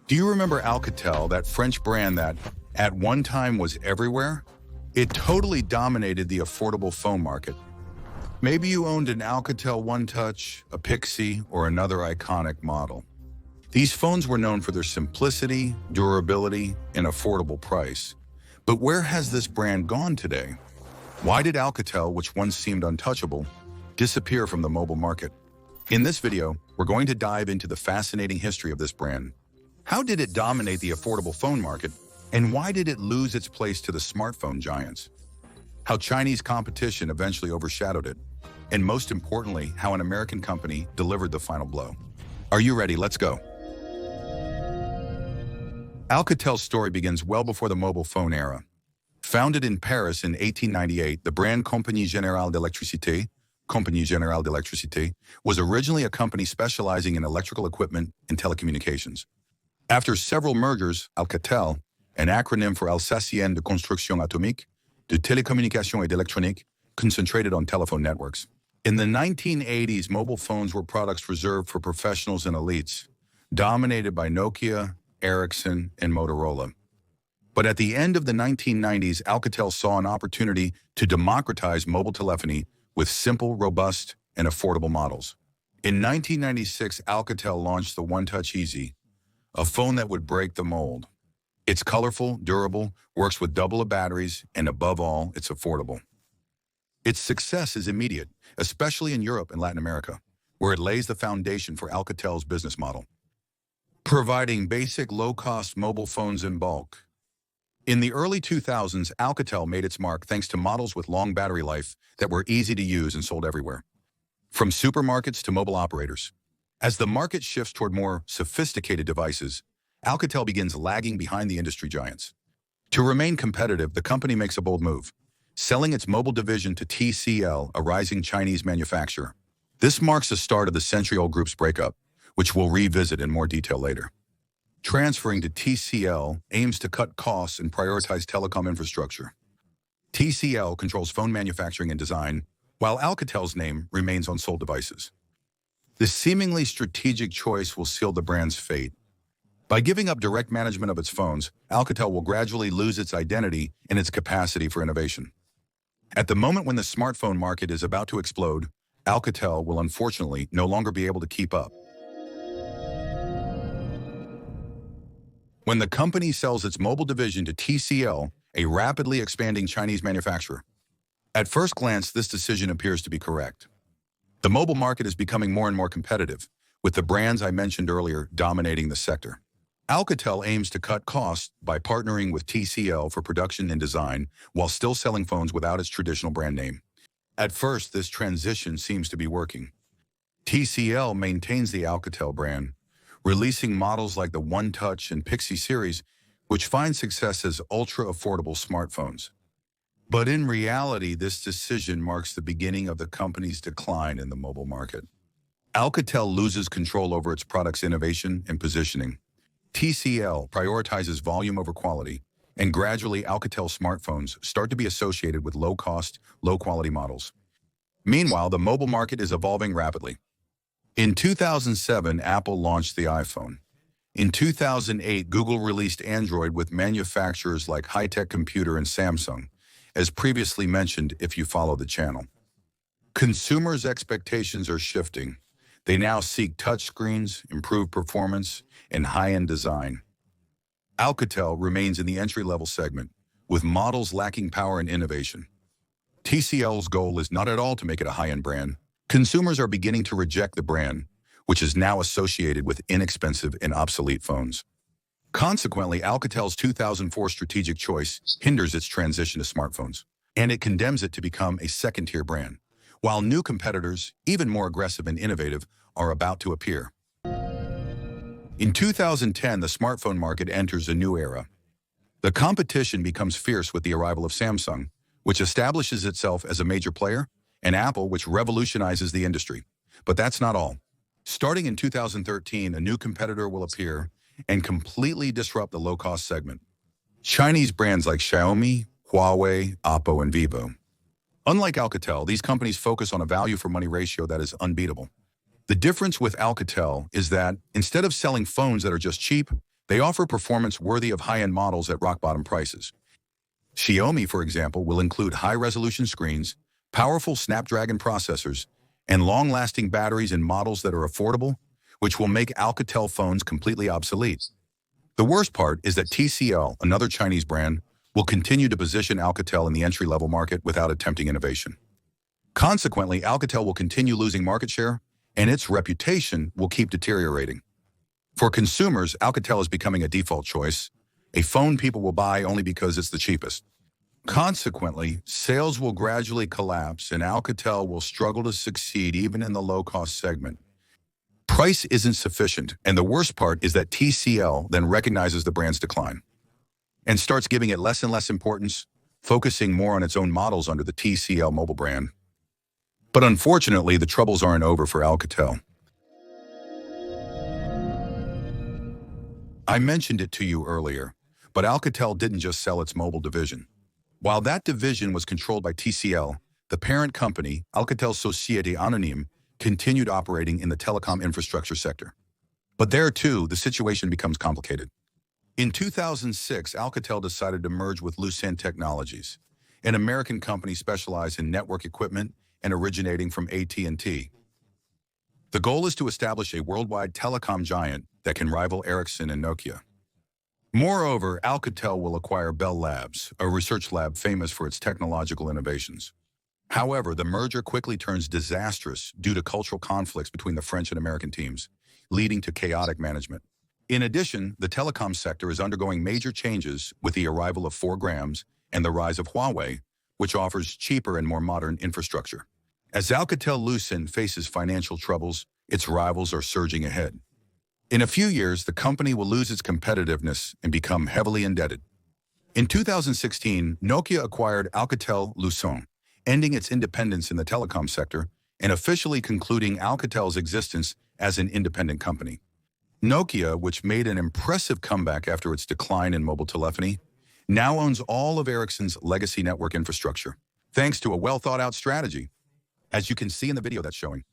Do you remember Alcatel, that French brand that, at one time, was everywhere? It totally dominated the affordable phone market. Maybe you owned an Alcatel One Touch, a Pixie, or another iconic model. These phones were known for their simplicity, durability, and affordable price. But where has this brand gone today? Why did Alcatel, which once seemed untouchable, disappear from the mobile market? In this video, we're going to dive into the fascinating history of this brand. How did it dominate the affordable phone market, and why did it lose its place to the smartphone giants? How Chinese competition eventually overshadowed it, and most importantly, how an American company delivered the final blow. Are you ready? Let's go. Alcatel's story begins well before the mobile phone era. Founded in Paris in 1898, the brand Compagnie Générale d'Électricité, was originally a company specializing in electrical equipment and telecommunications. After several mergers, Alcatel, an acronym for Alsacien de Construction Atomique, de Télécommunication et d'Électronique, concentrated on telephone networks. In the 1980s, mobile phones were products reserved for professionals and elites, dominated by Nokia, Ericsson, and Motorola. But at the end of the 1990s, Alcatel saw an opportunity to democratize mobile telephony with simple, robust, and affordable models. In 1996, Alcatel launched the One Touch Easy, a phone that would break the mold. It's colorful, durable, works with double the batteries, and above all, it's affordable. Its success is immediate, especially in Europe and Latin America, where it lays the foundation for Alcatel's business model, providing basic low-cost mobile phones in bulk. In the early 2000s, Alcatel made its mark thanks to models with long battery life that were easy to use and sold everywhere, from supermarkets to mobile operators. As the market shifts toward more sophisticated devices, Alcatel begins lagging behind the industry giants. To remain competitive, the company makes a bold move, selling its mobile division to TCL, a rising Chinese manufacturer. This marks the start of the century-old group's breakup, which we'll revisit in more detail later. Transferring to TCL aims to cut costs and prioritize telecom infrastructure. TCL controls phone manufacturing and design, while Alcatel's name remains on sold devices. This seemingly strategic choice will seal the brand's fate. By giving up direct management of its phones, Alcatel will gradually lose its identity and its capacity for innovation. At the moment when the smartphone market is about to explode, Alcatel will unfortunately no longer be able to keep up. When the company sells its mobile division to TCL, a rapidly expanding Chinese manufacturer. At first glance, this decision appears to be correct. The mobile market is becoming more and more competitive, with the brands I mentioned earlier dominating the sector. Alcatel aims to cut costs by partnering with TCL for production and design while still selling phones without its traditional brand name. At first, this transition seems to be working. TCL maintains the Alcatel brand, releasing models like the One Touch and Pixie series, which find success as ultra-affordable smartphones. But in reality, this decision marks the beginning of the company's decline in the mobile market. Alcatel loses control over its product's innovation and positioning. TCL prioritizes volume over quality, and gradually Alcatel smartphones start to be associated with low-cost, low-quality models. Meanwhile, the mobile market is evolving rapidly. In 2007, Apple launched the iPhone. In 2008, Google released Android with manufacturers like High-Tech Computer and Samsung, as previously mentioned if you follow the channel. Consumers' expectations are shifting. They now seek touchscreens, improved performance, and high-end design. Alcatel remains in the entry-level segment, with models lacking power and innovation. TCL's goal is not at all to make it a high-end brand. Consumers are beginning to reject the brand, which is now associated with inexpensive and obsolete phones. Consequently, Alcatel's 2004 strategic choice hinders its transition to smartphones, and it condemns it to become a second-tier brand, while new competitors, even more aggressive and innovative, are about to appear. In 2010, the smartphone market enters a new era. The competition becomes fierce with the arrival of Samsung, which establishes itself as a major player, and Apple, which revolutionizes the industry. But that's not all. Starting in 2013, a new competitor will appear and completely disrupt the low-cost segment. Chinese brands like Xiaomi, Huawei, Oppo, and Vivo. Unlike Alcatel, these companies focus on a value-for-money ratio that is unbeatable. The difference with Alcatel is that instead of selling phones that are just cheap, They offer performance worthy of high-end models at rock-bottom prices. Xiaomi, for example, will include high-resolution screens, powerful Snapdragon processors, and long-lasting batteries in models that are affordable, which will make Alcatel phones completely obsolete. The worst part is that TCL, another Chinese brand, will continue to position Alcatel in the entry-level market without attempting innovation. Consequently, Alcatel will continue losing market share, and its reputation will keep deteriorating. For consumers, Alcatel is becoming a default choice, a phone people will buy only because it's the cheapest. Consequently, sales will gradually collapse and Alcatel will struggle to succeed even in the low-cost segment. Price isn't sufficient, and the worst part is that TCL then recognizes the brand's decline and starts giving it less and less importance, focusing more on its own models under the TCL mobile brand. But unfortunately, the troubles aren't over for Alcatel. I mentioned it to you earlier, but Alcatel didn't just sell its mobile division. While that division was controlled by TCL, the parent company, Alcatel Société Anonyme, continued operating in the telecom infrastructure sector. But there, too, the situation becomes complicated. In 2006, Alcatel decided to merge with Lucent Technologies, an American company specialized in network equipment and originating from AT&T. The goal is to establish a worldwide telecom giant that can rival Ericsson and Nokia. Moreover, Alcatel will acquire Bell Labs, a research lab famous for its technological innovations. However, the merger quickly turns disastrous due to cultural conflicts between the French and American teams, leading to chaotic management. In addition, the telecom sector is undergoing major changes with the arrival of 4G and the rise of Huawei, which offers cheaper and more modern infrastructure. As Alcatel-Lucent faces financial troubles, its rivals are surging ahead. In a few years, the company will lose its competitiveness and become heavily indebted. In 2016, Nokia acquired Alcatel-Lucent, ending its independence in the telecom sector and officially concluding Alcatel's existence as an independent company. Nokia, which made an impressive comeback after its decline in mobile telephony, now owns all of Ericsson's legacy network infrastructure, thanks to a well-thought-out strategy, as you can see in the video that's showing.